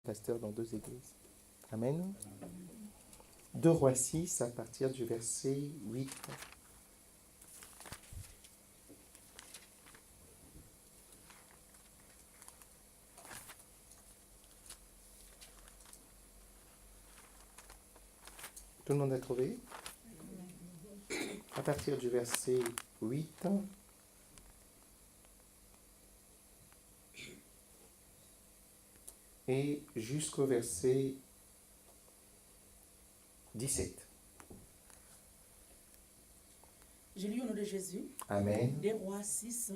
pasteur dans 2 églises. Amen. 2 Rois 6 à partir du verset 8. Tout le monde a trouvé? À partir du verset 8. Et jusqu'au verset 17. Je lis au nom de Jésus. Amen. 2 Rois 6,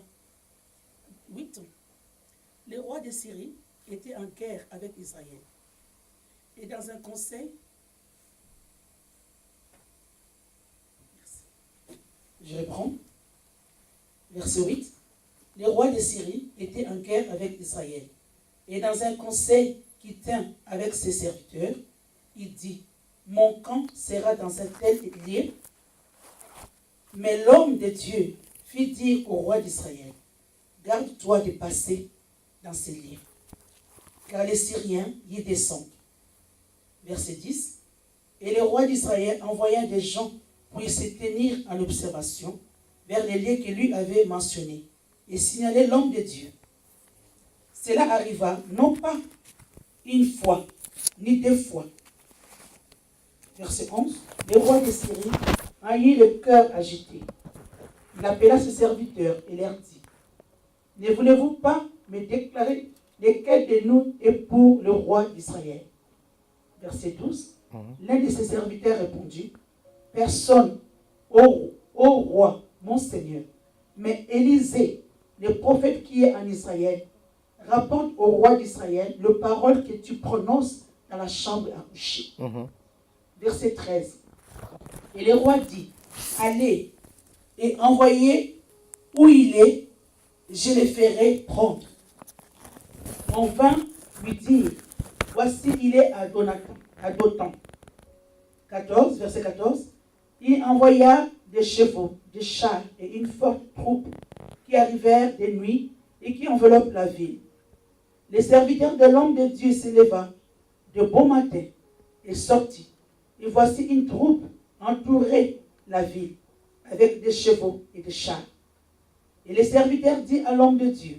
8. Les rois de Syrie étaient en guerre avec Israël. Et dans un conseil, je reprends, verset 8. Les rois de Syrie étaient en guerre avec Israël. Et dans un conseil qui tint avec ses serviteurs, il dit, mon camp sera dans un tel lieu. Mais l'homme de Dieu fit dire au roi d'Israël, garde-toi de passer dans ces lieux, car les Syriens y descendent. Verset 10. Et le roi d'Israël envoya des gens pour se tenir en observation vers les lieux que lui avait mentionnés et signaler l'homme de Dieu. Cela arriva non pas une fois, ni 2 fois. Verset 11. Le roi de Syrie a eu le cœur agité. Il appela ses serviteurs et leur dit, ne voulez-vous pas me déclarer lequel de nous est pour le roi d'Israël? Verset 12. L'un de ses serviteurs répondit, personne, ô roi, mon Seigneur, mais Élisée, le prophète qui est en Israël, rapporte au roi d'Israël le parole que tu prononces dans la chambre à coucher. Verset 13. Et le roi dit, allez et envoyez où il est, je le ferai prendre. On vint lui dire, voici il est à Dothan. 14, verset 14. Il envoya des chevaux, des chars et une forte troupe qui arrivèrent de nuit et qui enveloppent la ville. Les serviteurs de l'homme de Dieu s'éleva de bon matin et sortit. Et voici une troupe entourait la ville avec des chevaux et des chars. Et les serviteurs dirent à l'homme de Dieu,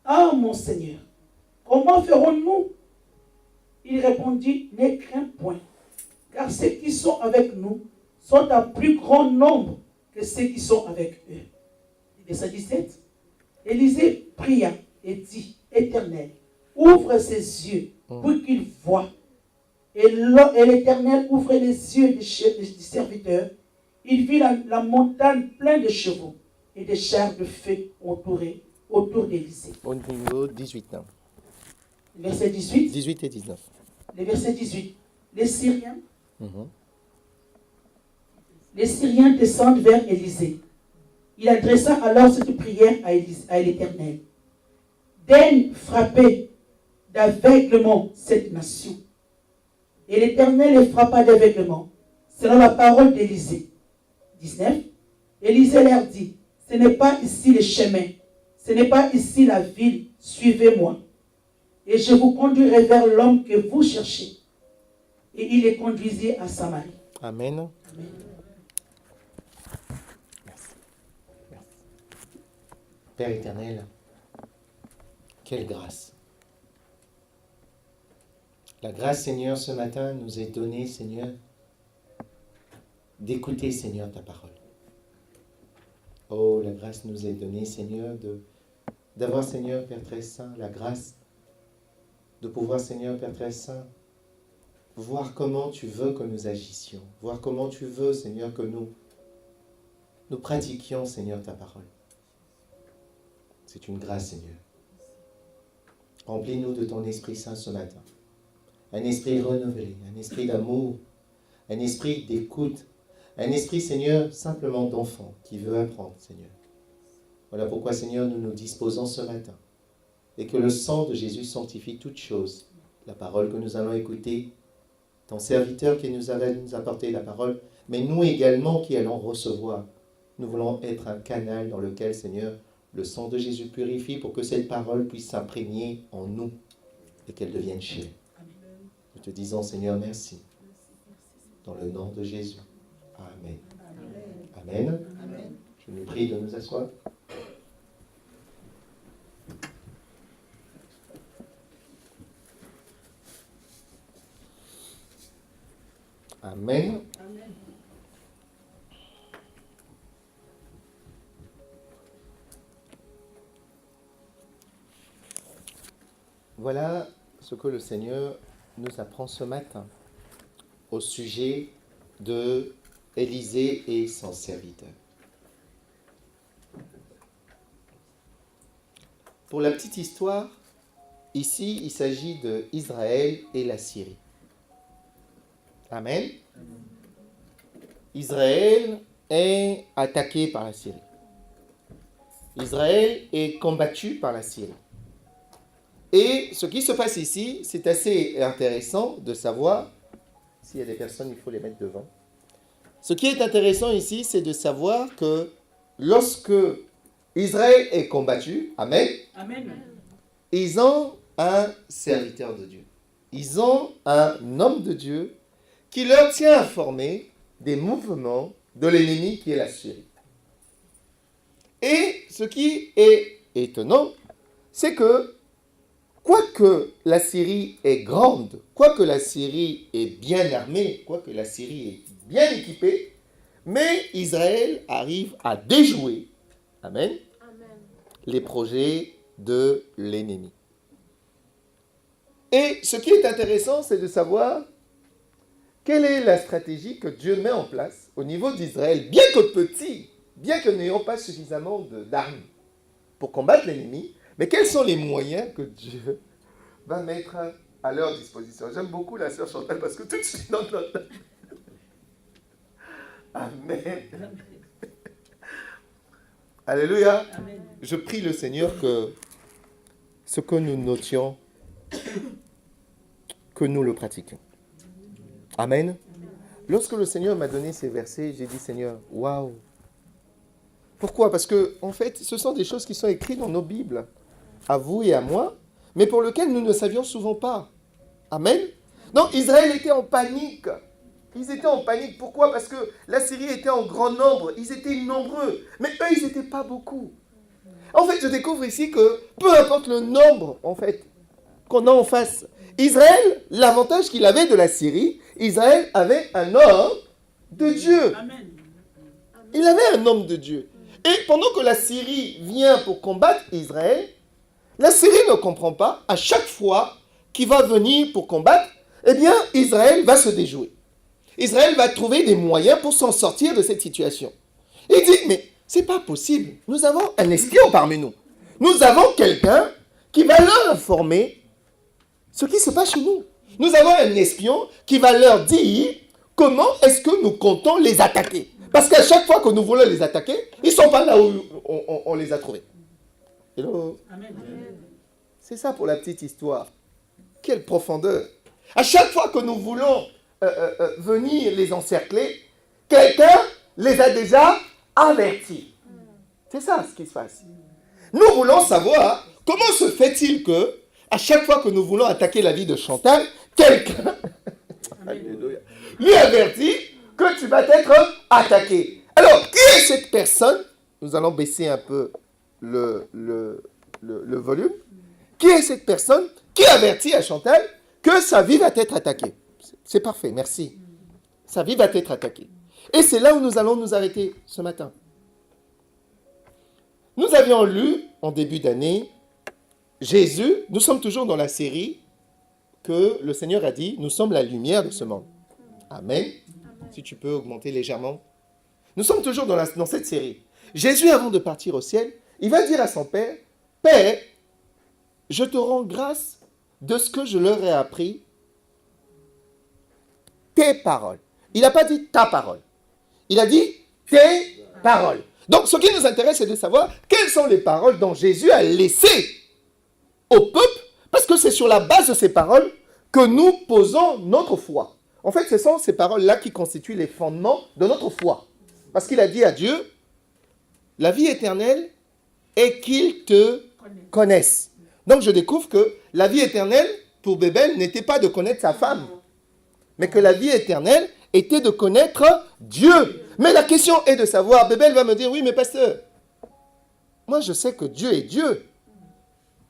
ah mon Seigneur, comment ferons-nous? Il répondit, ne crains point, car ceux qui sont avec nous sont en plus grand nombre que ceux qui sont avec eux. Verset 17. Élisée pria et dit, Éternel, ouvre ses yeux pour qu'il voie. Et l'Éternel ouvrait les yeux du serviteur. Il vit la montagne pleine de chevaux et de chars de feu autour d'Élisée. Au niveau 18. Verset 18. 18 et 19. Le verset 18. Les Syriens descendent vers Élisée. Il adressa alors cette prière à l'Éternel. Daigne frapper d'aveuglement cette nation. Et l'Éternel les frappa d'aveuglement, selon la parole d'Élisée. 19. Élisée leur dit, ce n'est pas ici le chemin, ce n'est pas ici la ville, suivez-moi. Et je vous conduirai vers l'homme que vous cherchez. Et il les conduisit à Samarie. Amen. Amen. Merci. Merci. Père éternel, quelle grâce. La grâce, Seigneur, ce matin nous est donnée, Seigneur, d'écouter, Seigneur, ta parole. Oh, la grâce nous est donnée, Seigneur, d'avoir, Seigneur, Père très saint, la grâce de pouvoir, Seigneur, Père très saint, voir comment tu veux que nous agissions, voir comment tu veux, Seigneur, que nous pratiquions, Seigneur, ta parole. C'est une grâce, Seigneur. Remplis-nous de ton Esprit Saint ce matin. Un esprit renouvelé, un esprit d'amour, un esprit d'écoute, un esprit, Seigneur, simplement d'enfant qui veut apprendre, Seigneur. Voilà pourquoi, Seigneur, nous nous disposons ce matin et que le sang de Jésus sanctifie toutes choses. La parole que nous allons écouter, ton serviteur qui nous a apporté la parole, mais nous également qui allons recevoir. Nous voulons être un canal dans lequel, Seigneur, le sang de Jésus purifie pour que cette parole puisse s'imprégner en nous. et qu'elles deviennent chères. Nous te disons, Seigneur, merci. Dans le nom de Jésus. Amen. Amen. Amen. Je nous prie de nous asseoir. Amen. Amen. Voilà ce que le Seigneur nous apprend ce matin au sujet de Élisée et son serviteur. Pour la petite histoire, ici il s'agit d'Israël et la Syrie. Amen. Israël est attaqué par la Syrie. Israël est combattu par la Syrie. Et ce qui se passe ici, c'est assez intéressant de savoir, s'il y a des personnes, il faut les mettre devant. Ce qui est intéressant ici, c'est de savoir que lorsque Israël est combattu, Amen, Amen, ils ont un serviteur de Dieu. Ils ont un homme de Dieu qui leur tient informé des mouvements de l'ennemi qui est la Syrie. Et ce qui est étonnant, c'est que quoique la Syrie est grande, quoique la Syrie est bien armée, quoique la Syrie est bien équipée, mais Israël arrive à déjouer, Amen, Amen, les projets de l'ennemi. Et ce qui est intéressant, c'est de savoir quelle est la stratégie que Dieu met en place au niveau d'Israël, bien que petit, bien que n'ayant pas suffisamment d'armes pour combattre l'ennemi, mais quels sont les moyens que Dieu va mettre à leur disposition? J'aime beaucoup la sœur Chantal parce que tout de suite dans notre... Amen. Alléluia. Amen. Je prie le Seigneur que ce que nous notions, que nous le pratiquions. Amen. Lorsque le Seigneur m'a donné ces versets, j'ai dit, Seigneur, waouh. Pourquoi? Parce que, en fait, ce sont des choses qui sont écrites dans nos Bibles, à vous et à moi, mais pour lesquelles nous ne savions souvent pas. Amen. Donc, Israël était en panique. Ils étaient en panique. Pourquoi? Parce que la Syrie était en grand nombre. Ils étaient nombreux. Mais eux, ils n'étaient pas beaucoup. En fait, je découvre ici que peu importe le nombre, en fait, qu'on a en face, Israël, l'avantage qu'il avait de la Syrie, Israël avait un homme de Dieu. Amen. Il avait un homme de Dieu. Et pendant que la Syrie vient pour combattre Israël, la Syrie ne comprend pas, à chaque fois qu'il va venir pour combattre, eh bien, Israël va se déjouer. Israël va trouver des moyens pour s'en sortir de cette situation. Il dit, mais c'est pas possible. Nous avons un espion parmi nous. Nous avons quelqu'un qui va leur informer ce qui se passe chez nous. Nous avons un espion qui va leur dire comment est-ce que nous comptons les attaquer. Parce qu'à chaque fois que nous voulons les attaquer, ils ne sont pas là où on les a trouvés. Hello. Amen. C'est ça pour la petite histoire. Quelle profondeur. À chaque fois que nous voulons venir les encercler, quelqu'un les a déjà avertis. C'est ça ce qui se passe. Nous voulons savoir comment se fait-il que, à chaque fois que nous voulons attaquer la vie de Chantal, quelqu'un lui avertit que tu vas être attaqué. Alors, qui est cette personne? Nous allons baisser un peu le volume. Qui est cette personne qui avertit à Chantal que sa vie va être attaquée? C'est parfait, merci. Sa vie va être attaquée. Et c'est là où nous allons nous arrêter ce matin. Nous avions lu, en début d'année, Jésus, nous sommes toujours dans la série que le Seigneur a dit, nous sommes la lumière de ce monde. Amen. Si tu peux augmenter légèrement. Nous sommes toujours dans cette série. Jésus, avant de partir au ciel, il va dire à son Père, « Père, je te rends grâce de ce que je leur ai appris, tes paroles. » Il n'a pas dit ta parole. Il a dit tes paroles. Donc, ce qui nous intéresse, c'est de savoir quelles sont les paroles dont Jésus a laissées au peuple, parce que c'est sur la base de ces paroles que nous posons notre foi. En fait, ce sont ces paroles-là qui constituent les fondements de notre foi. Parce qu'il a dit à Dieu, la vie éternelle est qu'ils te connaissent. Donc, je découvre que la vie éternelle, pour Bébel n'était pas de connaître sa femme, mais que la vie éternelle était de connaître Dieu. Mais la question est de savoir, Bébel va me dire, oui, mais pasteur, moi je sais que Dieu est Dieu,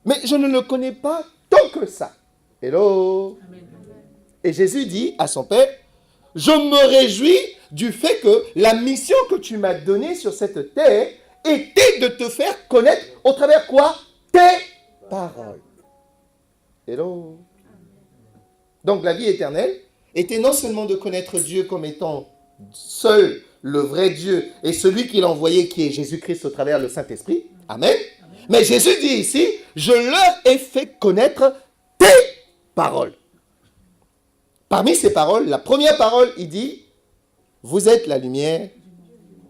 mais je ne le connais pas tant que ça. Hello. Amen. Et Jésus dit à son Père, je me réjouis du fait que la mission que tu m'as donnée sur cette terre était de te faire connaître au travers quoi? Tes paroles. Hello. Donc la vie éternelle était non seulement de connaître Dieu comme étant seul le vrai Dieu et celui qu'il a envoyé qui est Jésus-Christ au travers le Saint-Esprit. Amen. Mais Jésus dit ici, je leur ai fait connaître tes paroles. Parmi ces paroles, la première parole, il dit, vous êtes la lumière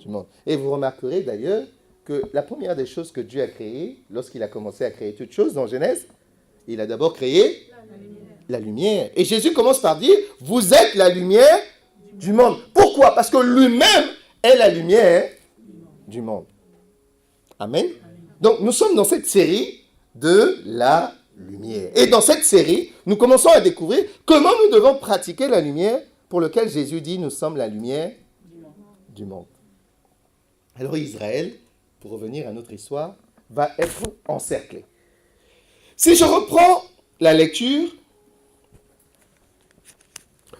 du monde. Et vous remarquerez d'ailleurs que la première des choses que Dieu a créées, lorsqu'il a commencé à créer toutes choses dans Genèse, il a d'abord créé la lumière. Et Jésus commence par dire, vous êtes la lumière du monde. Pourquoi? Parce que lui-même est la lumière du monde. Amen. Donc nous sommes dans cette série de la lumière. Et dans cette série, nous commençons à découvrir comment nous devons pratiquer la lumière pour laquelle Jésus dit, nous sommes la lumière du monde. Alors Israël, pour revenir à notre histoire, va être encerclé. Si je reprends la lecture,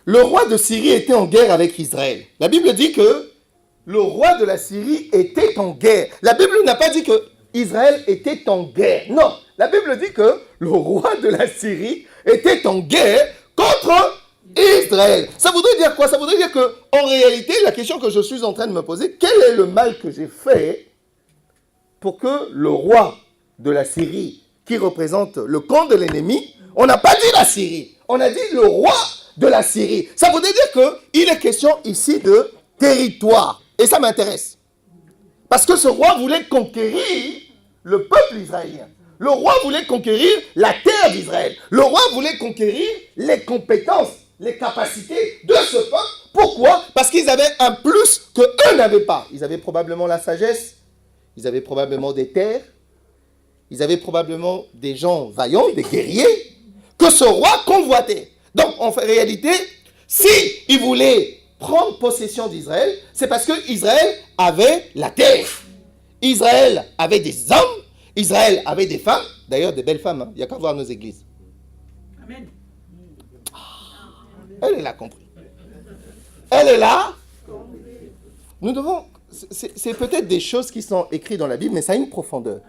le roi de Syrie était en guerre avec Israël. La Bible dit que le roi de la Syrie était en guerre. La Bible n'a pas dit que Israël était en guerre. Non, la Bible dit que le roi de la Syrie était en guerre contre Israël. Ça voudrait dire quoi? Ça voudrait dire que, en réalité, la question que je suis en train de me poser, quel est le mal que j'ai fait pour que le roi de la Syrie, qui représente le camp de l'ennemi, on n'a pas dit la Syrie, on a dit le roi de la Syrie. Ça voudrait dire qu'il est question ici de territoire. Et ça m'intéresse. Parce que ce roi voulait conquérir le peuple israélien. Le roi voulait conquérir la terre d'Israël. Le roi voulait conquérir les compétences, les capacités de ce peuple. Pourquoi? Parce qu'ils avaient un plus qu'eux n'avaient pas. Ils avaient probablement la sagesse, ils avaient probablement des terres, ils avaient probablement des gens vaillants, des guerriers, que ce roi convoitait. Donc, en réalité, s'il voulait prendre possession d'Israël, c'est parce que Israël avait la terre. Israël avait des hommes, Israël avait des femmes, d'ailleurs des belles femmes, hein. Il n'y a qu'à voir nos églises. Amen. Elle est là, compris. Elle est là. Nous devons, c'est peut-être des choses qui sont écrites dans la Bible, mais ça a une profondeur.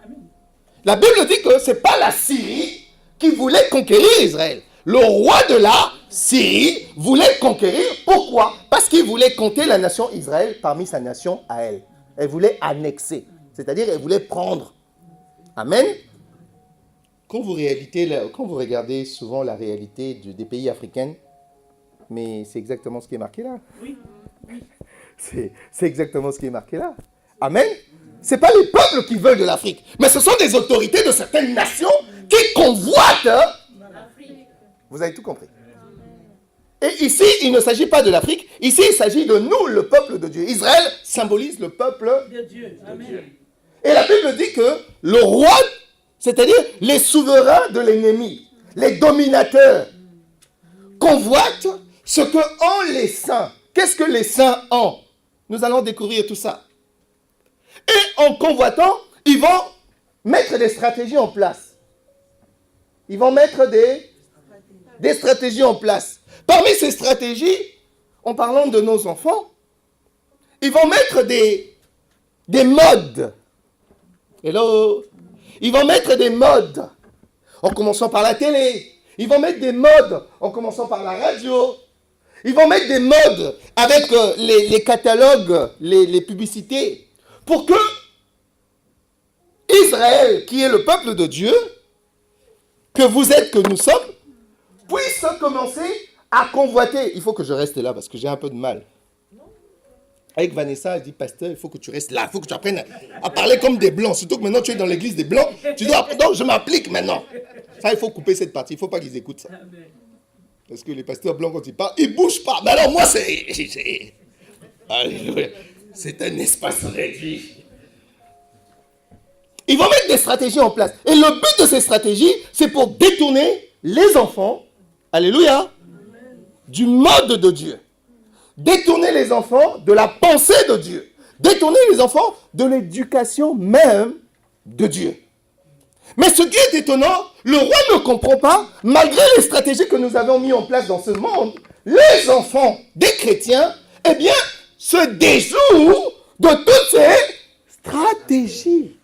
La Bible dit que ce n'est pas la Syrie qui voulait conquérir Israël. Le roi de la Syrie voulait conquérir. Pourquoi? Parce qu'il voulait compter la nation Israël parmi sa nation à elle. Elle voulait annexer. C'est-à-dire, elle voulait prendre. Amen. Quand vous regardez souvent la réalité des pays africains, mais c'est exactement ce qui est marqué là. Oui. C'est exactement ce qui est marqué là. Amen. Ce n'est pas les peuples qui veulent de l'Afrique, mais ce sont des autorités de certaines nations qui convoitent l'Afrique. Vous avez tout compris. Et ici, il ne s'agit pas de l'Afrique, ici, il s'agit de nous, le peuple de Dieu. Israël symbolise le peuple de Dieu. Amen. Et la Bible dit que le roi, c'est-à-dire les souverains de l'ennemi, les dominateurs, convoitent ce que ont les saints. Qu'est-ce que les saints ont? Nous allons découvrir tout ça. Et en convoitant, ils vont mettre des stratégies en place. Ils vont mettre des stratégies en place. Parmi ces stratégies, en parlant de nos enfants, ils vont mettre des modes. Hello. Ils vont mettre des modes, en commençant par la télé. Ils vont mettre des modes, en commençant par la radio. Ils vont mettre des modes avec les catalogues, les publicités, pour que Israël, qui est le peuple de Dieu, que vous êtes, que nous sommes, puisse commencer à convoiter. Il faut que je reste là parce que j'ai un peu de mal. Avec Vanessa, elle dit, pasteur, il faut que tu restes là, il faut que tu apprennes à parler comme des blancs. Surtout que maintenant tu es dans l'église des blancs, tu dois apprendre. Donc je m'applique maintenant. Ça, il faut couper cette partie, il ne faut pas qu'ils écoutent ça. Parce que les pasteurs blancs, quand ils parlent, ils ne bougent pas. Mais alors moi, Alléluia. C'est un espace réduit. Ils vont mettre des stratégies en place. Et le but de ces stratégies, c'est pour détourner les enfants Alléluia. Du mode de Dieu. Détourner les enfants de la pensée de Dieu. Détourner les enfants de l'éducation même de Dieu. Mais ce qui est étonnant, le roi ne comprend pas, malgré les stratégies que nous avons mises en place dans ce monde, les enfants des chrétiens, eh bien, se déjouent de toutes ces stratégies.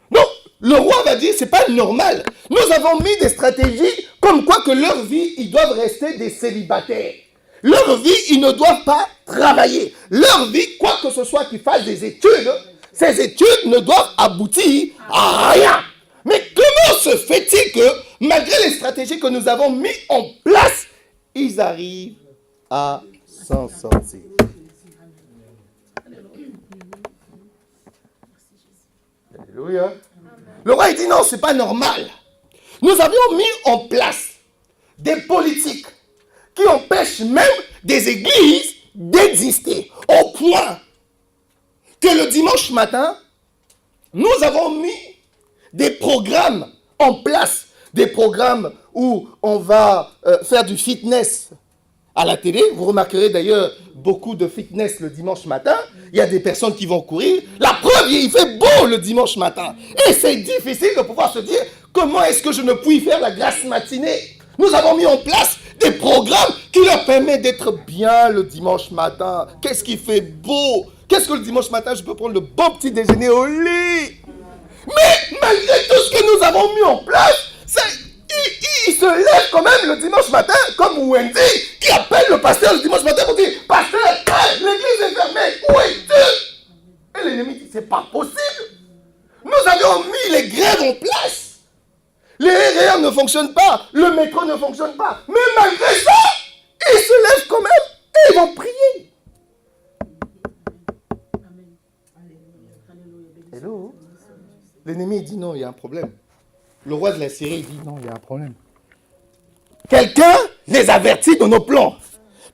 Donc, le roi va dire, c'est pas normal. Nous avons mis des stratégies comme quoi que leur vie, ils doivent rester des célibataires. Leur vie, ils ne doivent pas travailler. Leur vie, quoi que ce soit qu'ils fassent des études, ces études ne doivent aboutir à rien. Mais comment se fait-il que, malgré les stratégies que nous avons mises en place, ils arrivent à s'en sortir? Alléluia. Le roi, il dit non, c'est pas normal. Nous avions mis en place des politiques qui empêchent même des églises d'exister. Au point que le dimanche matin, nous avons mis des programmes en place. Des programmes où on va faire du fitness à la télé. Vous remarquerez d'ailleurs beaucoup de fitness le dimanche matin. Il y a des personnes qui vont courir. La preuve, il fait beau le dimanche matin. Et c'est difficile de pouvoir se dire comment est-ce que je ne puis faire la grasse matinée. Nous avons mis en place des programmes qui leur permettent d'être bien le dimanche matin. Qu'est-ce qui fait beau? Qu'est-ce que le dimanche matin, je peux prendre le bon petit déjeuner au lit? Mais malgré tout ce que nous avons mis en place, il se lève quand même le dimanche matin, comme Wendy, qui appelle le pasteur le dimanche matin pour dire « Pasteur, l'église est fermée, où es-tu » Et l'ennemi dit « C'est pas possible. Nous avions mis les grèves en place. Les RER ne fonctionnent pas, le métro ne fonctionne pas. Mais malgré ça, ils se lèvent quand même et ils vont prier. » Hello. L'ennemi dit non, il y a un problème. Le roi de la Syrie dit non, il y a un problème. Quelqu'un les avertit de nos plans.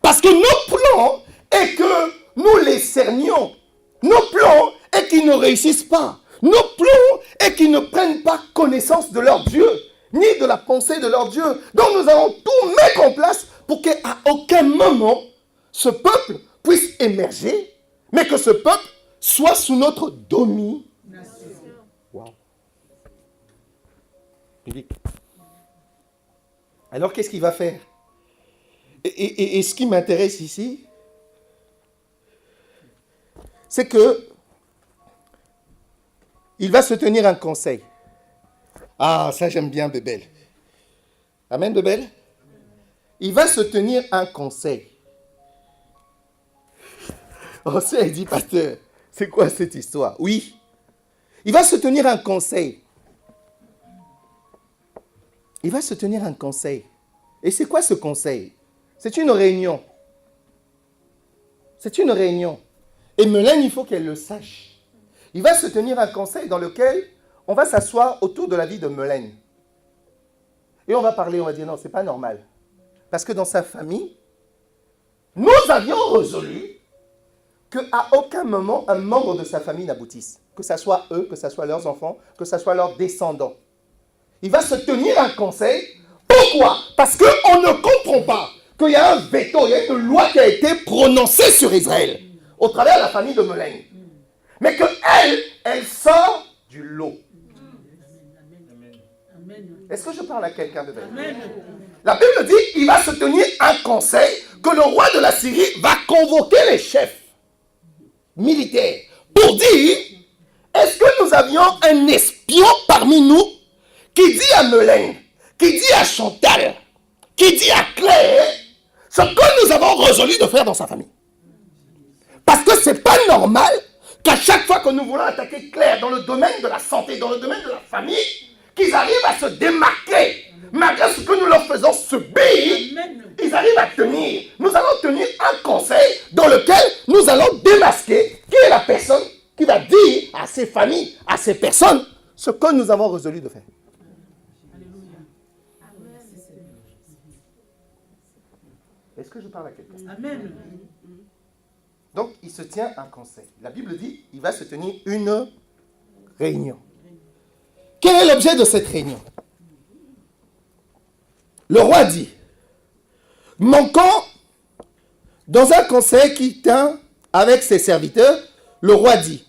Parce que nos plans est que nous les cernions. Nos plans est qu'ils ne réussissent pas. Nos plans est qu'ils ne prennent pas connaissance de leur Dieu, ni de la pensée de leur Dieu. Donc nous allons tout mettre en place pour qu'à aucun moment ce peuple puisse émerger, mais que ce peuple soit sous notre domination. Wow. Alors qu'est-ce qu'il va faire? Et ce qui m'intéresse ici, c'est que il va se tenir un conseil. Ah, ça j'aime bien Bébel. Amen Bébel? Il va se tenir un conseil. Oh, ça il dit, pasteur, c'est quoi cette histoire? Oui. Il va se tenir un conseil. Il va se tenir un conseil. Et c'est quoi ce conseil? C'est une réunion. C'est une réunion. Et Melaine, il faut qu'elle le sache. Il va se tenir un conseil dans lequel on va s'asseoir autour de la vie de Melaine. Et on va parler, on va dire non, c'est pas normal. Parce que dans sa famille, nous avions résolu qu'à aucun moment, un membre de sa famille n'aboutisse. Que ce soit eux, que ce soit leurs enfants, que ce soit leurs descendants. Il va se tenir un conseil. Pourquoi? Parce qu'on ne comprend pas qu'il y a un veto, il y a une loi qui a été prononcée sur Israël, au travers de la famille de Melaine. Mais qu'elle sort du lot. Est-ce que je parle à quelqu'un de belle? La Bible dit, il va se tenir un conseil que le roi de la Syrie va convoquer les chefs militaires pour dire, est-ce que nous avions un espion parmi nous qui dit à Melaine, qui dit à Chantal, qui dit à Claire, ce que nous avons résolu de faire dans sa famille. Parce que ce n'est pas normal qu'à chaque fois que nous voulons attaquer Claire dans le domaine de la santé, dans le domaine de la famille, qu'ils arrivent à se démarquer. Malgré ce que nous leur faisons subir, ils arrivent à tenir. Nous allons tenir un conseil dans lequel nous allons démasquer qui est la personne qui va dire à ces familles, à ces personnes, ce que nous avons résolu de faire. Est-ce que je parle à quelqu'un? Amen. Donc, il se tient un conseil. La Bible dit, il va se tenir une réunion. Quel est l'objet de cette réunion? Le roi dit, mon camp, dans un conseil qui tient avec ses serviteurs, le roi dit,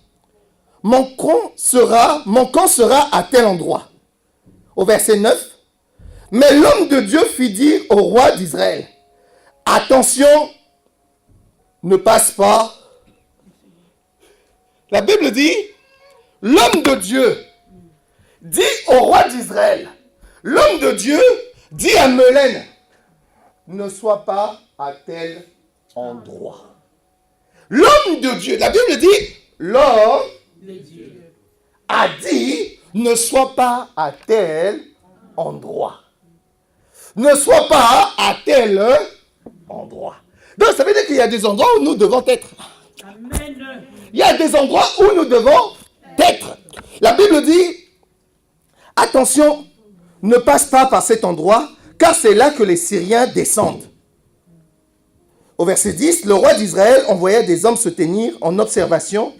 mon camp sera à tel endroit. Au verset 9, mais l'homme de Dieu fit dire au roi d'Israël, attention, ne passe pas. La Bible dit, l'homme de Dieu dit au roi d'Israël, l'homme de Dieu dit à Mélène, ne sois pas à tel endroit. L'homme de Dieu, la Bible dit, l'homme a dit, ne sois pas à tel endroit. Ne sois pas à tel endroit. Donc ça veut dire qu'il y a des endroits où nous devons être. Amen. Il y a des endroits où nous devons être. La Bible dit, attention, ne passe pas par cet endroit, car c'est là que les Syriens descendent. Au verset 10, le roi d'Israël envoya des hommes se tenir en observation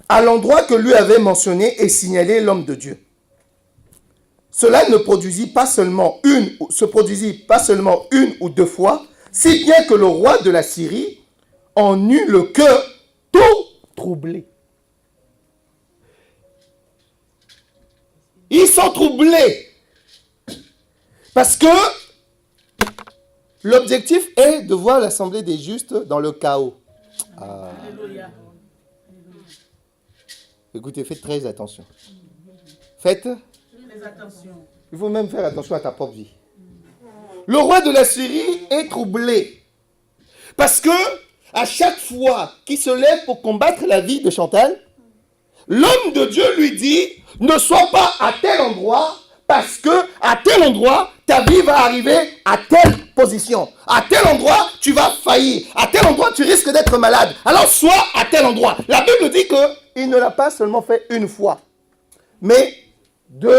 à l'endroit que lui avait mentionné et signalé l'homme de Dieu. Cela ne se produisit pas seulement une ou deux fois, si bien que le roi de la Syrie en eut le cœur tout troublé. Ils sont troublés parce que l'objectif est de voir l'assemblée des justes dans le chaos. Ah. Écoutez, faites très attention. Faites très attention. Il faut même faire attention à ta propre vie. Le roi de la Syrie est troublé parce que à chaque fois qu'il se lève pour combattre la vie de Chantal, l'homme de Dieu lui dit, ne sois pas à tel endroit, parce que à tel endroit, ta vie va arriver à telle position. À tel endroit, tu vas faillir. À tel endroit, tu risques d'être malade. Alors, sois à tel endroit. La Bible dit qu'il ne l'a pas seulement fait une fois, mais 2,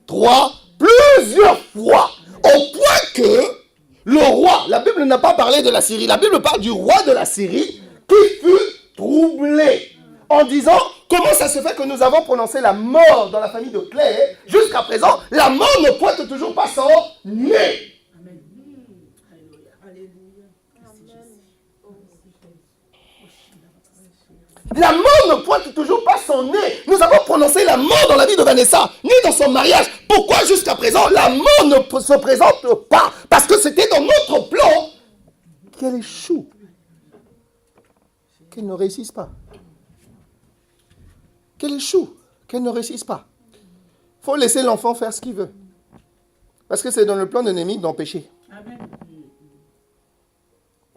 3, plusieurs fois. Au point que le roi, la Bible n'a pas parlé de la Syrie, la Bible parle du roi de la Syrie qui fut troublé en disant, comment ça se fait que nous avons prononcé la mort dans la famille de Claire, jusqu'à présent, la mort ne pointe toujours pas son nez. La mort ne pointe toujours pas son nez. Nous avons prononcé la mort dans la vie de Vanessa, ni dans son mariage. Pourquoi jusqu'à présent la mort ne se présente pas? Parce que c'était dans notre plan qu'elle échoue, qu'elle ne réussisse pas. Qu'elle échoue, qu'elle ne réussisse pas. Il faut laisser l'enfant faire ce qu'il veut. Parce que c'est dans le plan de l'ennemi d'empêcher.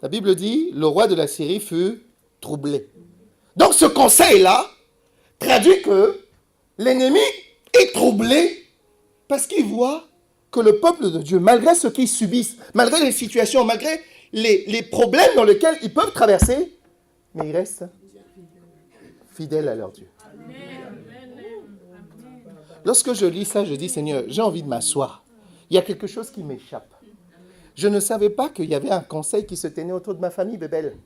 La Bible dit, le roi de la Syrie fut troublé. Donc ce conseil-là traduit que l'ennemi est troublé parce qu'il voit que le peuple de Dieu, malgré ce qu'ils subissent, malgré les situations, malgré les problèmes dans lesquels ils peuvent traverser, mais ils restent fidèles à leur Dieu. Lorsque je lis ça, je dis, Seigneur, j'ai envie de m'asseoir. Il y a quelque chose qui m'échappe. Je ne savais pas qu'il y avait un conseil qui se tenait autour de ma famille, Bébel.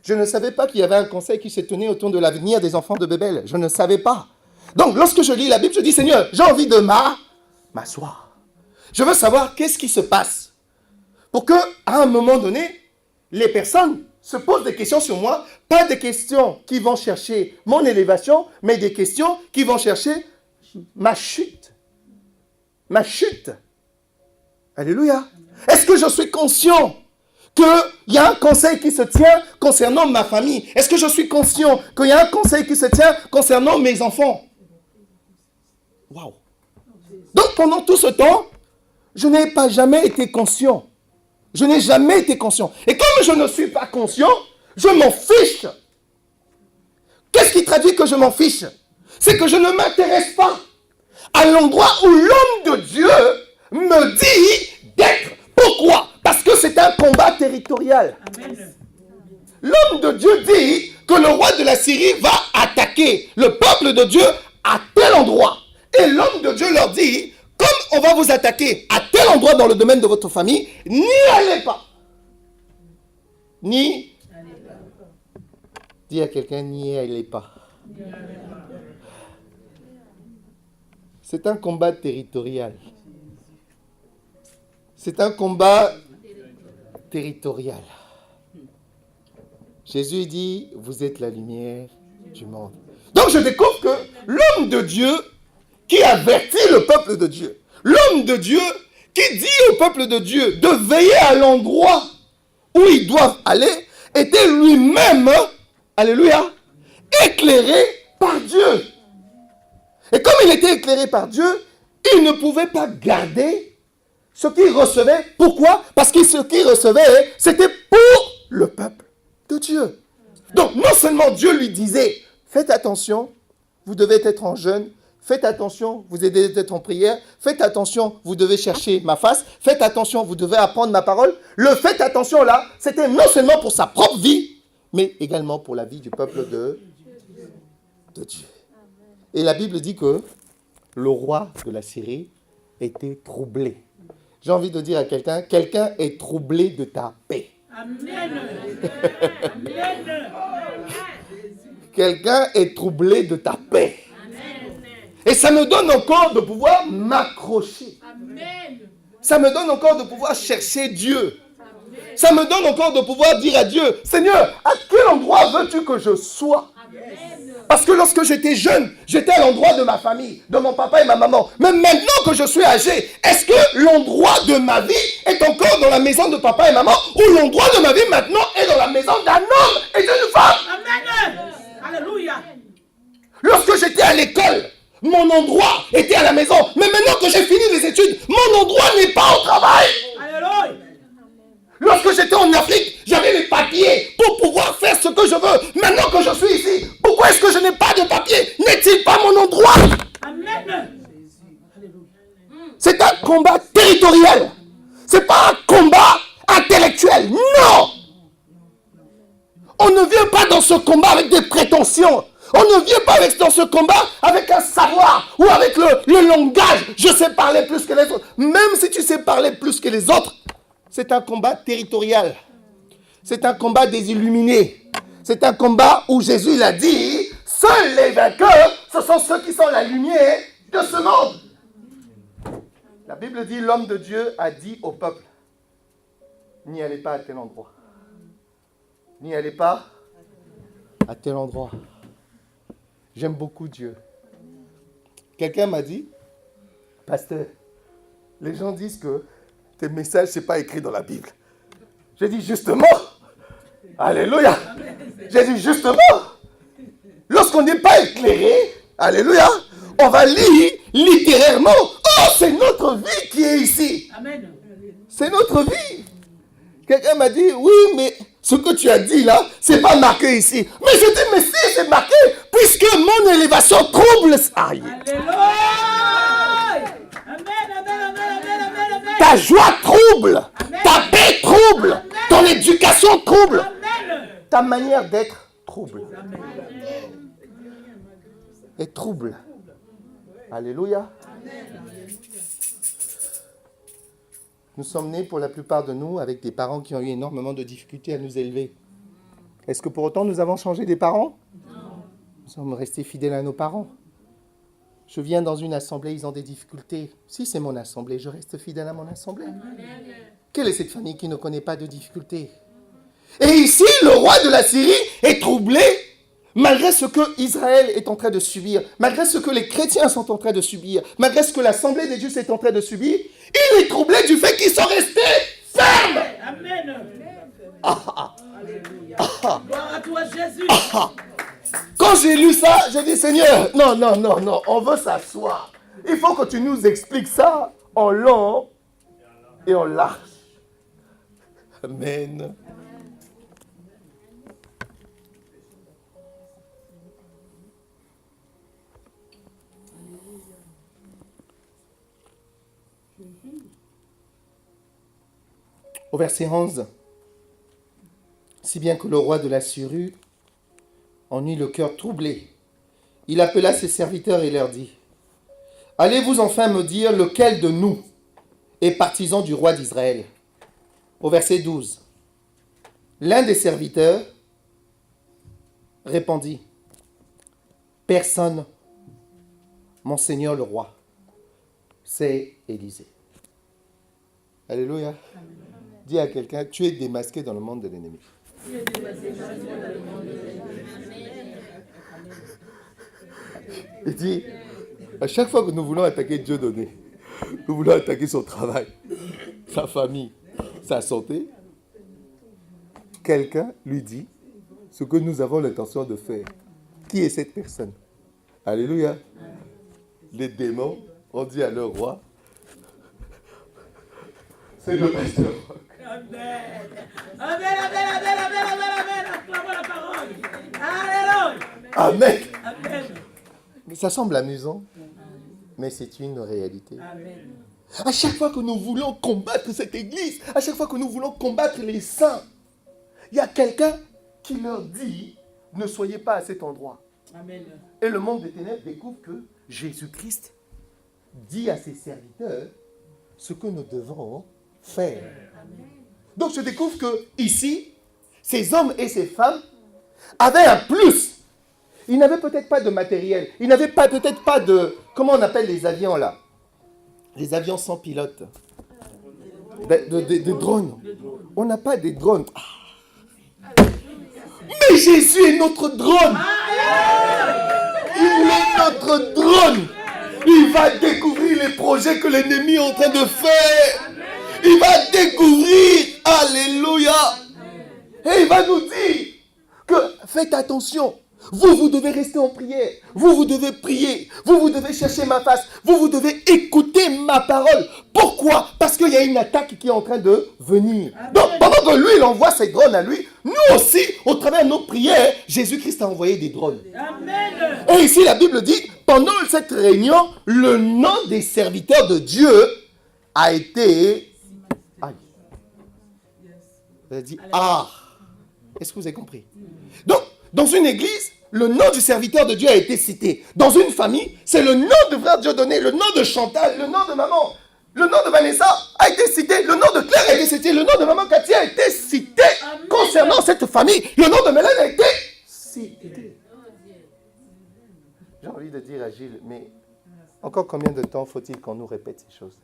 Je ne savais pas qu'il y avait un conseil qui se tenait autour de l'avenir des enfants de Bébel. Je ne savais pas. Donc, lorsque je lis la Bible, je dis, Seigneur, j'ai envie de m'asseoir. Je veux savoir qu'est-ce qui se passe. Pour qu'à un moment donné, les personnes se posent des questions sur moi, pas des questions qui vont chercher mon élévation, mais des questions qui vont chercher ma chute. Ma chute. Alléluia. Est-ce que je suis conscient qu'il y a un conseil qui se tient concernant ma famille? Est-ce que je suis conscient qu'il y a un conseil qui se tient concernant mes enfants? Waouh! Donc pendant tout ce temps, je n'ai jamais été conscient. Je n'ai jamais été conscient. Et comme je ne suis pas conscient, je m'en fiche. Qu'est-ce qui traduit que je m'en fiche? C'est que je ne m'intéresse pas à l'endroit où l'homme de Dieu me dit d'être. Pourquoi? Parce que c'est un combat territorial. Amen. L'homme de Dieu dit que le roi de la Syrie va attaquer le peuple de Dieu à tel endroit. Et l'homme de Dieu leur dit, comme on va vous attaquer à tel endroit dans le domaine de votre famille, n'y allez pas. N'y allez pas. Dis à quelqu'un, n'y allez pas. C'est un combat territorial. C'est un combat territorial. Jésus dit, vous êtes la lumière du monde. Donc je découvre que l'homme de Dieu qui avertit le peuple de Dieu, l'homme de Dieu qui dit au peuple de Dieu de veiller à l'endroit où ils doivent aller, était lui-même, alléluia, éclairé par Dieu. Et comme il était éclairé par Dieu, il ne pouvait pas garder ce qu'il recevait. Pourquoi? Parce que ce qu'il recevait, c'était pour le peuple de Dieu. Donc, non seulement Dieu lui disait, faites attention, vous devez être en jeûne, faites attention, vous devez être en prière, faites attention, vous devez chercher ma face, faites attention, vous devez apprendre ma parole. Le faites attention là, c'était non seulement pour sa propre vie, mais également pour la vie du peuple de Dieu. Et la Bible dit que le roi de la Syrie était troublé. J'ai envie de dire à quelqu'un, quelqu'un est troublé de ta paix. Amen. Quelqu'un est troublé de ta paix. Et ça me donne encore de pouvoir m'accrocher. Ça me donne encore de pouvoir chercher Dieu. Ça me donne encore de pouvoir dire à Dieu, Seigneur, à quel endroit veux-tu que je sois? Parce que lorsque j'étais jeune, j'étais à l'endroit de ma famille, de mon papa et ma maman. Mais maintenant que je suis âgé, est-ce que l'endroit de ma vie est encore dans la maison de papa et maman, ou l'endroit de ma vie maintenant est dans la maison d'un homme et d'une femme? Amen. Alléluia. Lorsque j'étais à l'école, mon endroit était à la maison. Mais maintenant que j'ai fini les études, mon endroit n'est pas au travail. Alléluia. Lorsque j'étais en Afrique, j'avais les papiers pour pouvoir faire ce que je veux. Maintenant que je suis ici, pourquoi est-ce que je n'ai pas de papiers? N'est-il pas mon endroit? Amen. C'est un combat territorial. C'est pas un combat intellectuel. Non! On ne vient pas dans ce combat avec des prétentions. On ne vient pas dans ce combat avec un savoir ou avec le langage. Je sais parler plus que les autres. Même si tu sais parler plus que les autres, c'est un combat territorial. C'est un combat des illuminés. C'est un combat où Jésus l'a dit, seuls les vainqueurs, ce sont ceux qui sont la lumière de ce monde. La Bible dit, l'homme de Dieu a dit au peuple, n'y allez pas à tel endroit. N'y allez pas à tel endroit. J'aime beaucoup Dieu. Quelqu'un m'a dit, pasteur, les gens disent que tes messages, ce n'est pas écrit dans la Bible. J'ai dit justement, alléluia. J'ai dit justement, lorsqu'on n'est pas éclairé, alléluia, on va lire littérairement, oh, c'est notre vie qui est ici. Amen. C'est notre vie. Quelqu'un m'a dit, oui, mais ce que tu as dit là, c'est pas marqué ici. Mais je dis, mais si, c'est marqué, puisque mon élévation trouble ça. Alléluia. Amen. Ta joie trouble, ta paix trouble, ton éducation trouble, Amen. ta manière d'être trouble. Et trouble. Alléluia. Nous sommes nés pour la plupart de nous avec des parents qui ont eu énormément de difficultés à nous élever. Est-ce que pour autant nous avons changé des parents? Non. Nous sommes restés fidèles à nos parents. Je viens dans une assemblée, ils ont des difficultés. Si c'est mon assemblée, je reste fidèle à mon assemblée. Amen. Quelle est cette famille qui ne connaît pas de difficultés? Et ici, le roi de la Syrie est troublé malgré ce que Israël est en train de subir, malgré ce que les chrétiens sont en train de subir, malgré ce que l'assemblée des Juifs est en train de subir. Il est troublé du fait qu'ils sont restés fermes. Amen. Alléluia. Gloire à toi, Jésus. Quand j'ai lu ça, j'ai dit, Seigneur, non, on veut s'asseoir. Il faut que tu nous expliques ça en long et en large. Amen. Au verset 11, si bien que le roi de la Syrie en eut le cœur troublé, il appela ses serviteurs et leur dit, « Allez-vous enfin me dire lequel de nous est partisan du roi d'Israël ?» Au verset 12, l'un des serviteurs répondit, « Personne, mon seigneur le roi, c'est Élisée. » Alléluia. Dis à quelqu'un, tu es démasqué dans le monde de l'ennemi. Il dit, à chaque fois que nous voulons attaquer Dieu donné, nous voulons attaquer son travail, sa famille, sa santé, quelqu'un lui dit ce que nous avons l'intention de faire. Qui est cette personne? Alléluia. Les démons ont dit à leur roi, c'est le pasteur. Amen. Amen, amen, amen, amen, amen, amen. Acclamons la parole. Alléluia. Amen. Amen. Mais ça semble amusant, mais c'est une réalité. Amen. À chaque fois que nous voulons combattre cette église, à chaque fois que nous voulons combattre les saints, il y a quelqu'un qui leur dit, ne soyez pas à cet endroit. Amen. Et le monde des ténèbres découvre que Jésus-Christ dit à ses serviteurs ce que nous devons faire. Donc je découvre que ici, ces hommes et ces femmes avaient un plus. Ils n'avaient peut-être pas de matériel. Ils n'avaient peut-être pas de... Comment on appelle les avions là? Les avions sans pilote. Des drones. On n'a pas des drones. Mais Jésus est notre drone. Il est notre drone. Il va découvrir les projets que l'ennemi est en train de faire. Il va découvrir. Alléluia. Et il va nous dire que faites attention. Vous devez rester en prière. Vous devez prier. Vous devez chercher ma face. Vous devez écouter ma parole. Pourquoi? Parce qu'il y a une attaque qui est en train de venir. Donc, pendant que lui, il envoie ses drones à lui, nous aussi, au travers de nos prières, Jésus-Christ a envoyé des drones. Amen. Et ici, la Bible dit, pendant cette réunion, le nom des serviteurs de Dieu a été... Aïe. Elle a dit, ah. Est-ce que vous avez compris? Donc, dans une église, le nom du serviteur de Dieu a été cité. Dans une famille, c'est le nom de frère Dieudonné, le nom de Chantal, le nom de maman, le nom de Vanessa a été cité, le nom de Claire a été cité, le nom de maman Katia a été cité. Amen. Concernant cette famille, le nom de Mélène a été cité. J'ai envie de dire à Gilles, mais encore combien de temps faut-il qu'on nous répète ces choses?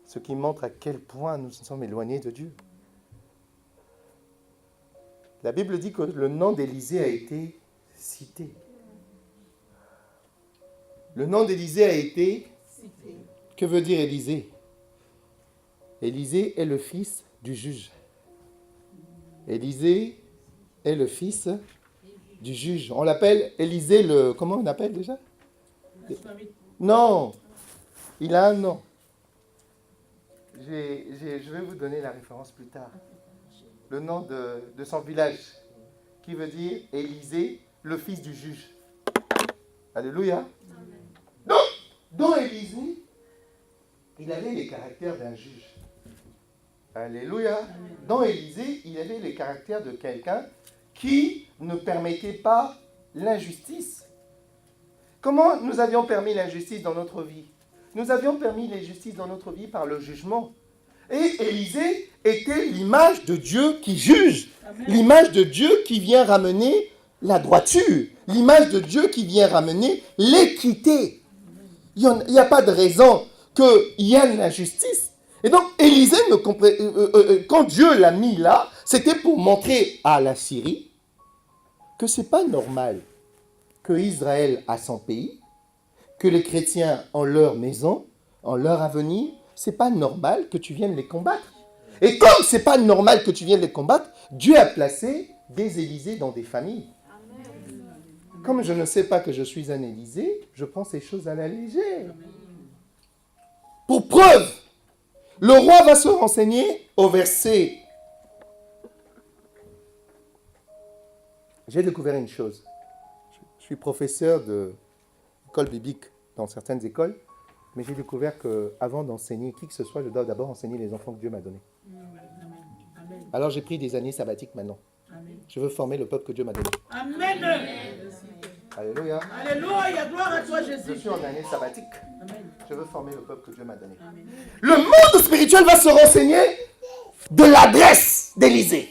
Ce qui montre à quel point nous sommes éloignés de Dieu. La Bible dit que le nom d'Élisée a été cité. Le nom d'Élisée a été... Que veut dire Élisée? Élisée est le fils du juge. Élisée est le fils du juge. On l'appelle Élisée le... Comment on l'appelle déjà? Non. Il a un nom. Je vais vous donner la référence plus tard. Le nom de son village, qui veut dire Élisée, le fils du juge. Alléluia. Donc, dans Élisée, il avait les caractères d'un juge. Alléluia. Dans Élisée, il avait les caractères de quelqu'un qui ne permettait pas l'injustice. Comment nous avions permis l'injustice dans notre vie? Nous avions permis l'injustice dans notre vie par le jugement. Et Élisée était l'image de Dieu qui juge, l'image de Dieu qui vient ramener la droiture, l'image de Dieu qui vient ramener l'équité. Il n'y a pas de raison qu'il y ait l'injustice. Et donc, Élisée, quand Dieu l'a mis là, c'était pour montrer à la Syrie que ce n'est pas normal que Israël a son pays, que les chrétiens ont leur maison, ont leur avenir. Ce n'est pas normal que tu viennes les combattre. Et comme ce n'est pas normal que tu viennes les combattre, Dieu a placé des Élysées dans des familles. Comme je ne sais pas que je suis un Élysée, je prends ces choses à la légère. Pour preuve, le roi va se renseigner au verset. J'ai découvert une chose. Je suis professeur d'école biblique dans certaines écoles. Mais j'ai découvert qu'avant d'enseigner qui que ce soit, je dois d'abord enseigner les enfants que Dieu m'a donnés. Alors j'ai pris des années sabbatiques maintenant. Je veux former le peuple que Dieu m'a donné. Amen. Alléluia. Alléluia. Gloire à toi, Je Jésus. suis en année sabbatique. Amen. Je veux former le peuple que Dieu m'a donné. Amen. Le monde spirituel va se renseigner de l'adresse d'Élisée.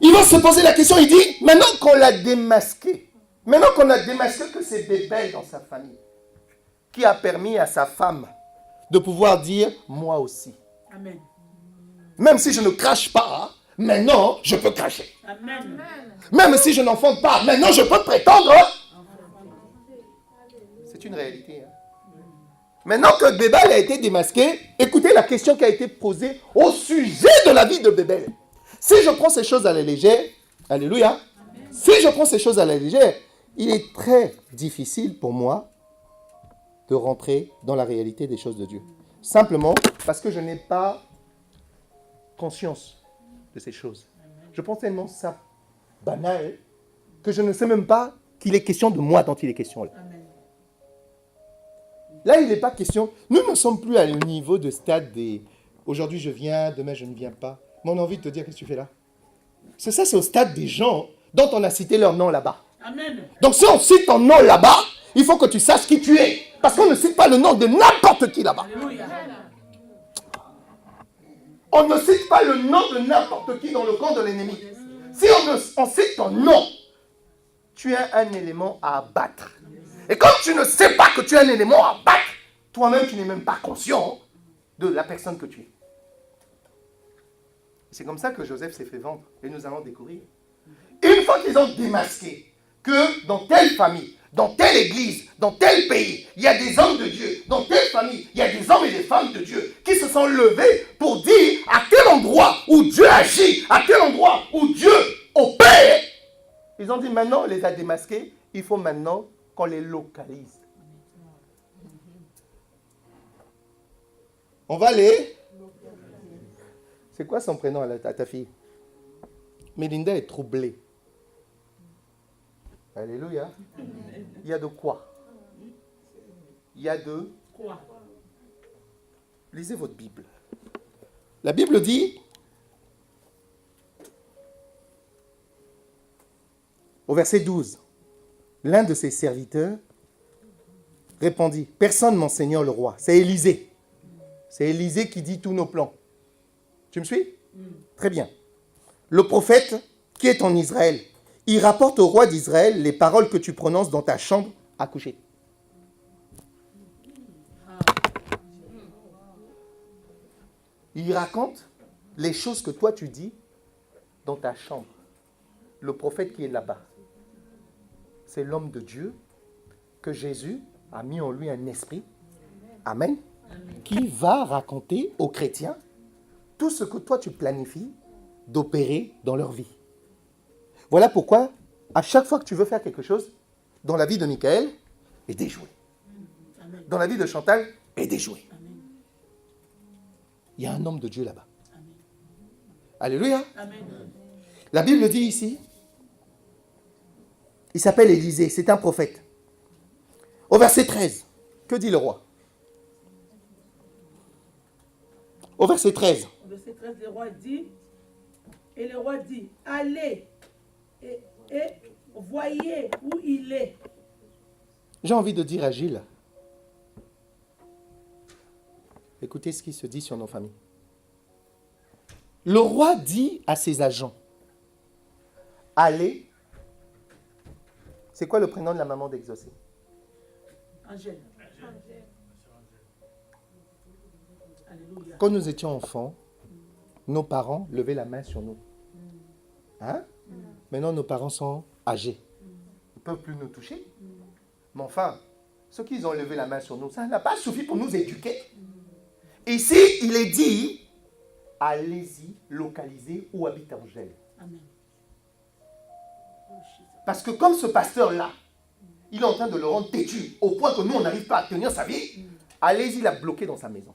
Il va se poser la question, il dit, maintenant qu'on l'a démasqué, que c'est Bébel dans sa famille, qui a permis à sa femme de pouvoir dire moi aussi. Amen. Même si je ne crache pas, maintenant je peux cracher. Amen. Même si je n'enfante pas, maintenant je peux prétendre. C'est une réalité. Hein. Maintenant que Bébel a été démasqué, écoutez la question qui a été posée au sujet de la vie de Bébel. Si je prends ces choses à la légère, alléluia, si je prends ces choses à la légère, il est très difficile pour moi de rentrer dans la réalité des choses de Dieu. Simplement parce que je n'ai pas conscience de ces choses. Je pense tellement ça banal que je ne sais même pas qu'il est question de moi dont il est question là. Là, il n'est pas question... Nous ne sommes plus à le niveau de stade des... Aujourd'hui, je viens, demain, je ne viens pas. Mais on a envie de te dire, qu'est-ce que tu fais là? C'est ça, c'est au stade des gens dont on a cité leur nom là-bas. Amen. Donc, si on cite ton nom là-bas, il faut que tu saches qui tu es. Parce qu'on ne cite pas le nom de n'importe qui là-bas. Alléluia. On ne cite pas le nom de n'importe qui dans le camp de l'ennemi. Si on cite ton nom, tu as un élément à abattre. Et comme tu ne sais pas que tu as un élément à abattre, toi-même, tu n'es même pas conscient de la personne que tu es. C'est comme ça que Joseph s'est fait vendre. Et nous allons découvrir. Une fois qu'ils ont démasqué que dans telle famille, dans telle église, dans tel pays, il y a des hommes de Dieu, dans telle famille, il y a des hommes et des femmes de Dieu qui se sont levés pour dire à tel endroit où Dieu agit, à tel endroit où Dieu opère. Ils ont dit maintenant, on les a démasqués, il faut maintenant qu'on les localise. On va les... C'est quoi son prénom à ta fille? Mélinda est troublée. Alléluia. Il y a de quoi? Il y a de Quoi? Lisez votre Bible. La Bible dit, au verset 12, l'un de ses serviteurs répondit, « Personne, mon Seigneur le roi. » C'est Élisée. C'est Élisée qui dit tous nos plans. Tu me suis? Très bien. Le prophète qui est en Israël, il rapporte au roi d'Israël les paroles que tu prononces dans ta chambre à coucher. Il raconte les choses que toi tu dis dans ta chambre. Le prophète qui est là-bas, c'est l'homme de Dieu que Jésus a mis en lui un esprit. Amen. Qui va raconter aux chrétiens tout ce que toi tu planifies d'opérer dans leur vie. Voilà pourquoi, à chaque fois que tu veux faire quelque chose, dans la vie de Michael, est déjoué. Dans la vie de Chantal, est déjoué. Il y a un homme de Dieu là-bas. Alléluia. Amen. La Bible dit ici, il s'appelle Élisée, c'est un prophète. Au verset 13, que dit le roi? Au verset 13. Au verset 13, le roi dit, et le roi dit, allez et voyez où il est. J'ai envie de dire à Gilles, écoutez ce qui se dit sur nos familles. Le roi dit à ses agents, allez, c'est quoi le prénom de la maman d'Exaucé? Angèle. Alléluia. Quand nous étions enfants, nos parents levaient la main sur nous. Hein? Maintenant, nos parents sont âgés. Ils ne peuvent plus nous toucher. Mais enfin, ceux qui ont levé la main sur nous, ça n'a pas suffi pour nous éduquer. Ici, il est dit, allez-y, localisez où habite Angèle. Amen. Parce que comme ce pasteur-là, il est en train de le rendre têtu, au point que nous, on n'arrive pas à tenir sa vie, allez-y la bloquer dans sa maison.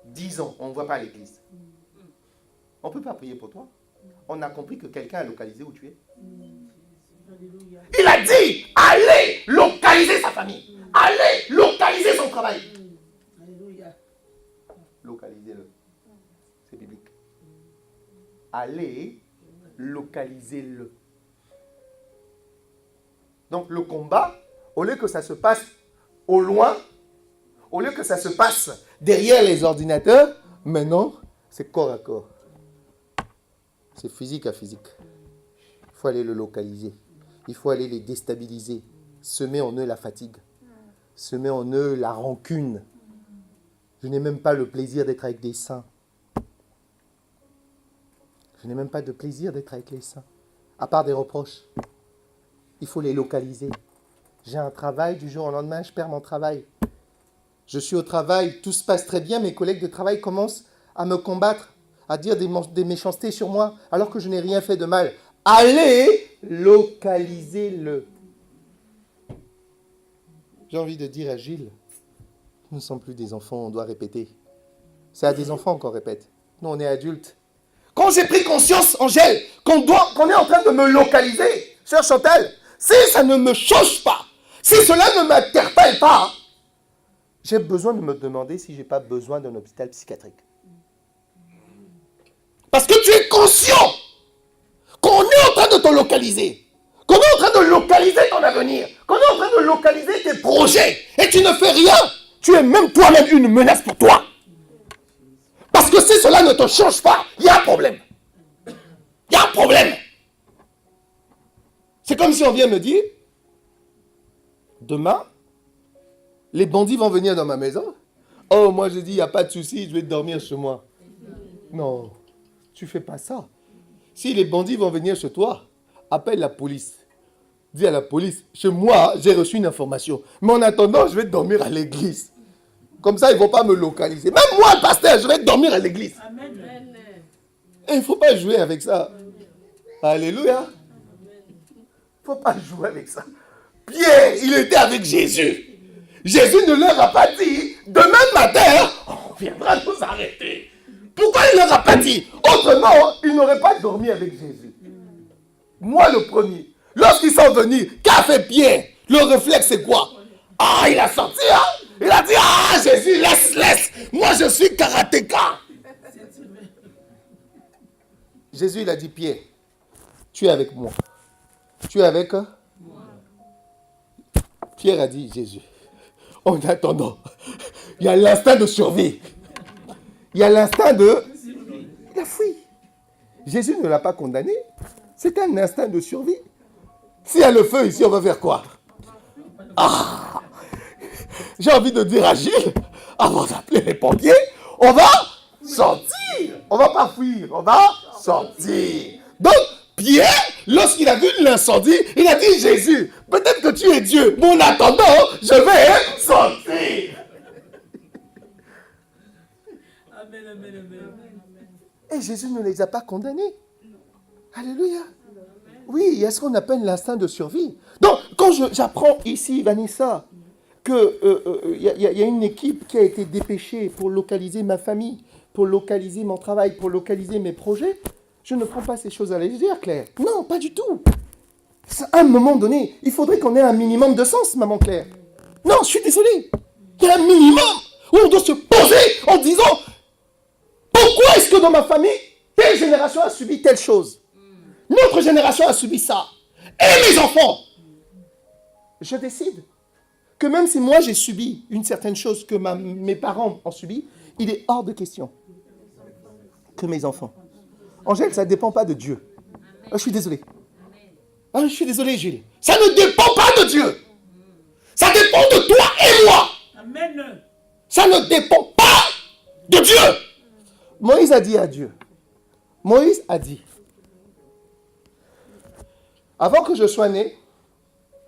10 ans, on ne voit pas à l'église. On ne peut pas prier pour toi. On a compris que quelqu'un a localisé où tu es. Alléluia. Il a dit, allez localiser sa famille. Allez localiser son travail. Alléluia. Localisez-le. C'est biblique. Allez localisez-le. Donc le combat, au lieu que ça se passe au loin, au lieu que ça se passe derrière les ordinateurs, maintenant, c'est corps à corps. C'est physique à physique. Il faut aller le localiser. Il faut aller les déstabiliser. Semer en eux la fatigue. Semer en eux la rancune. Je n'ai même pas le plaisir d'être avec des saints. Je n'ai même pas de plaisir d'être avec les saints. À part des reproches. Il faut les localiser. J'ai un travail, du jour au lendemain, je perds mon travail. Je suis au travail, tout se passe très bien, mes collègues de travail commencent à me combattre, à dire des méchancetés sur moi, alors que je n'ai rien fait de mal. Allez, localisez-le. J'ai envie de dire à Gilles, nous ne sommes plus des enfants, on doit répéter. C'est à des enfants qu'on répète. Nous, on est adultes. Quand j'ai pris conscience, Angèle, qu'on est en train de me localiser, sœur Chantal, si ça ne me change pas, si cela ne m'interpelle pas, j'ai besoin de me demander si je n'ai pas besoin d'un hôpital psychiatrique. Parce que tu es conscient qu'on est en train de te localiser, qu'on est en train de localiser ton avenir, qu'on est en train de localiser tes projets, et tu ne fais rien. Tu es même toi-même une menace pour toi. Parce que si cela ne te change pas, il y a un problème. Il y a un problème. C'est comme si on vient me dire, demain, les bandits vont venir dans ma maison. Oh, moi je dis, il n'y a pas de souci, je vais dormir chez moi. Non, tu ne fais pas ça. Si les bandits vont venir chez toi, appelle la police. Dis à la police, chez moi, j'ai reçu une information. Mais en attendant, je vais dormir à l'église. Comme ça, ils ne vont pas me localiser. Même moi, le pasteur, je vais dormir à l'église. Amen. Et il ne faut pas jouer avec ça. Alléluia. Il ne faut pas jouer avec ça. Pierre, il était avec Jésus. Jésus ne leur a pas dit, demain matin, on viendra nous arrêter. Pourquoi il ne leur a pas dit? Autrement, ils n'auraient pas dormi avec Jésus. Moi, le premier. Lorsqu'ils sont venus, qu'a fait Pierre? Le réflexe, c'est quoi? Ah, il a sorti, hein? Il a dit, ah, Jésus, laisse. Moi, je suis karatéka. Jésus, il a dit, Pierre, tu es avec moi. Tu es avec moi. Pierre a dit, Jésus, en attendant, il y a l'instinct de survie. Il y a l'instinct de... Il a fui. Jésus ne l'a pas condamné. C'est un instinct de survie. S'il y a le feu ici, on va faire quoi? Ah! J'ai envie de dire à Gilles, avant d'appeler les pompiers, on va sortir. On ne va pas fuir, on va sortir. Donc, Pierre, lorsqu'il a vu l'incendie, il a dit, Jésus, peut-être que tu es Dieu, mais en attendant, je vais sortir. Et Jésus ne les a pas condamnés. Alléluia. Oui, il y a ce qu'on appelle l'instinct de survie. Donc, quand j'apprends ici, Vanessa, qu'il y a une équipe qui a été dépêchée pour localiser ma famille, pour localiser mon travail, pour localiser mes projets, je ne prends pas ces choses à la légère, Claire. Non, pas du tout. À un moment donné, il faudrait qu'on ait un minimum de sens, maman Claire. Non, je suis désolé. Il y a un minimum où on doit se poser en disant, pourquoi est-ce que dans ma famille, telle génération a subi telle chose? Notre génération a subi ça. Et mes enfants, je décide que même si moi j'ai subi une certaine chose que mes parents ont subi, il est hors de question que mes enfants. Angèle, ça ne dépend pas de Dieu. Je suis désolé. Je suis désolé, Gilles. Ça ne dépend pas de Dieu. Ça dépend de toi et moi. Amen. Ça ne dépend pas de Dieu. Moïse a dit à Dieu. Moïse a dit, avant que je sois né,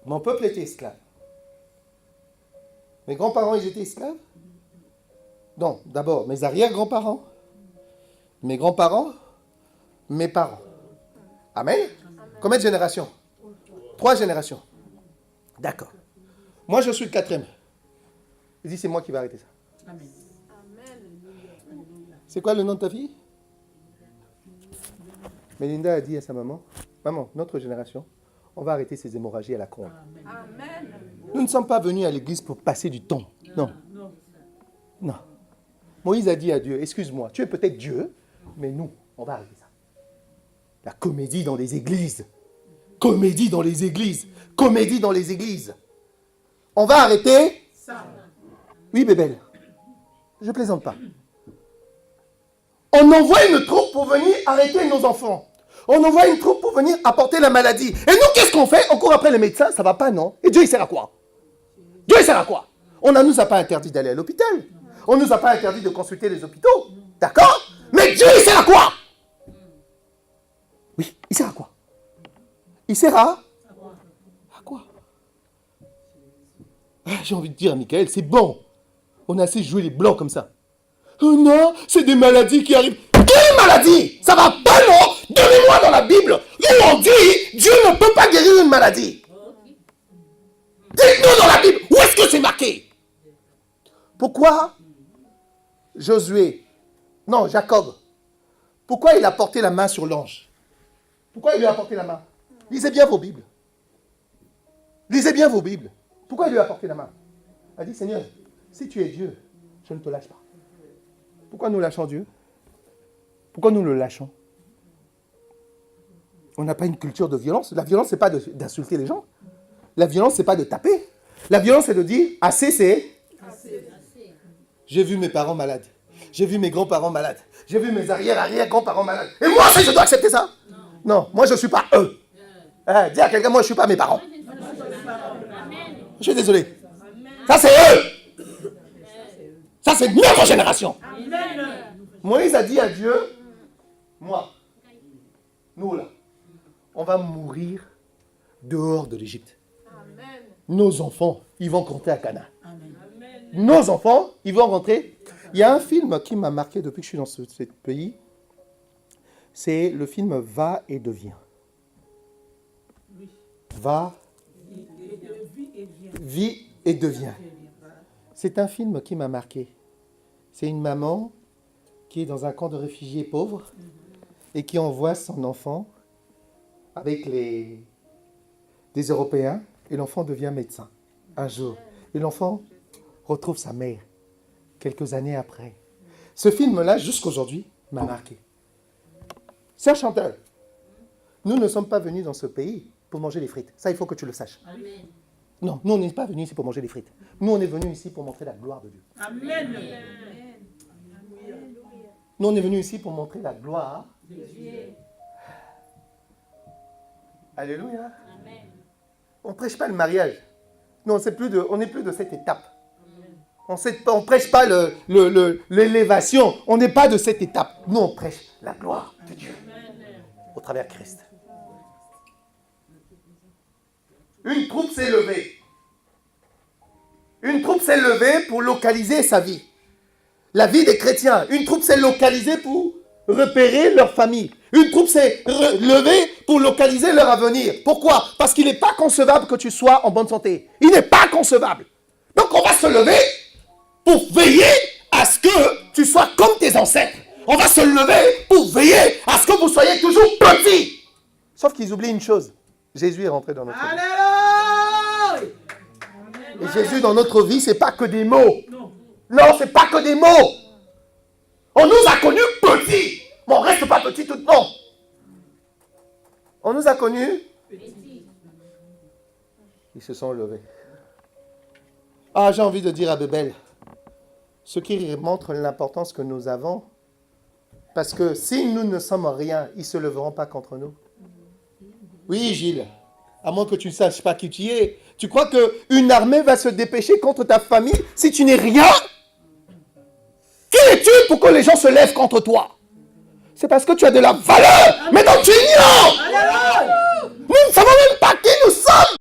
mon peuple était esclave. Mes grands-parents, ils étaient esclaves? Non, d'abord, mes arrière-grands-parents, mes grands-parents, mes parents. Amen. Combien de générations? 3 générations. D'accord. Moi, je suis le 4e. Il dit, c'est moi qui vais arrêter ça. Amen. C'est quoi le nom de ta fille? Melinda a dit à sa maman, maman, notre génération, on va arrêter ces hémorragies à la con. Amen. Nous ne sommes pas venus à l'église pour passer du temps. Non. Non. Moïse a dit à Dieu, excuse-moi, tu es peut-être Dieu, mais nous, on va arrêter ça. La comédie dans les églises. Comédie dans les églises. Comédie dans les églises. On va arrêter ça. Oui, Bébel. Je ne plaisante pas. On envoie une troupe pour venir arrêter nos enfants. On envoie une troupe pour venir apporter la maladie. Et nous, qu'est-ce qu'on fait? On court après les médecins, ça ne va pas, non? Et Dieu, il sert à quoi? Dieu, il sert à quoi? On ne nous a pas interdit d'aller à l'hôpital. On ne nous a pas interdit de consulter les hôpitaux. D'accord? Mais Dieu, il sert à quoi? Oui, il sert à quoi? Il sert à quoi? J'ai envie de dire à Michael, c'est bon. On a assez joué les blancs comme ça. Oh non, c'est des maladies qui arrivent. Quelle maladie? Ça va pas, non? Donnez-moi dans la Bible où on dit Dieu ne peut pas guérir une maladie. Dites-nous dans la Bible, où est-ce que c'est marqué? Pourquoi Jacob, pourquoi il a porté la main sur l'ange? Pourquoi il lui a porté la main? Lisez bien vos Bibles. Lisez bien vos Bibles. Pourquoi il lui a porté la main? Il a dit, Seigneur, si tu es Dieu, je ne te lâche pas. Pourquoi nous lâchons Dieu? Pourquoi nous le lâchons? On n'a pas une culture de violence. La violence, ce n'est pas d'insulter les gens. La violence, ce n'est pas de taper. La violence, c'est de dire, assez, c'est... J'ai vu mes parents malades. J'ai vu mes grands-parents malades. J'ai vu mes arrière-arrière-grands-parents malades. Et moi, je dois accepter ça? Non, moi, je ne suis pas eux. Dis à quelqu'un, moi, je ne suis pas mes parents. Je suis désolé. Ça, c'est eux. Ça, c'est notre génération. Moïse a dit à Dieu, moi, nous là, on va mourir dehors de l'Égypte. Nos enfants, ils vont rentrer à Canaan. Nos enfants, ils vont rentrer. Il y a un film qui m'a marqué depuis que je suis dans ce pays. C'est le film Va et deviens. Va, vis et deviens. C'est un film qui m'a marqué. C'est une maman qui est dans un camp de réfugiés pauvres et qui envoie son enfant avec des Européens, et l'enfant devient médecin un jour. Et l'enfant retrouve sa mère quelques années après. Ce film-là, jusqu'aujourd'hui, m'a marqué. Sœur Chantal, nous ne sommes pas venus dans ce pays pour manger des frites. Ça, il faut que tu le saches. Amen. Non, nous, on n'est pas venus ici pour manger des frites. Nous, on est venus ici pour montrer la gloire de Dieu. Amen. Nous, on est venus ici pour montrer la gloire de Dieu. Alléluia. Amen. On ne prêche pas le mariage. Non, on n'est plus de cette étape. On ne prêche pas l'élévation. On n'est pas de cette étape. Nous, on prêche la gloire de Dieu au travers de Christ. Une troupe s'est levée. Une troupe s'est levée pour localiser sa vie. La vie des chrétiens. Une troupe s'est localisée pour repérer leur famille. Une troupe s'est levée pour localiser leur avenir. Pourquoi? Parce qu'il n'est pas concevable que tu sois en bonne santé. Il n'est pas concevable. Donc on va se lever pour veiller à ce que tu sois comme tes ancêtres. On va se lever pour veiller à ce que vous soyez toujours petits. Sauf qu'ils oublient une chose. Jésus est rentré dans notre vie. Alléluia! Et Jésus dans notre vie, c'est pas que des mots. Non, c'est pas que des mots. On nous a connus petits. Mais on ne reste pas petit tout le temps. On nous a connus petits. Ils se sont levés. Ah, j'ai envie de dire à Bébel, ce qui montre l'importance que nous avons, parce que si nous ne sommes rien, ils ne se leveront pas contre nous. Oui, Gilles, à moins que tu ne saches pas qui tu es. Tu crois qu'une armée va se dépêcher contre ta famille si tu n'es rien? Qui es-tu pour que les gens se lèvent contre toi? C'est parce que tu as de la valeur, mais donc tu ignores. Nous ne savons même pas qui nous sommes.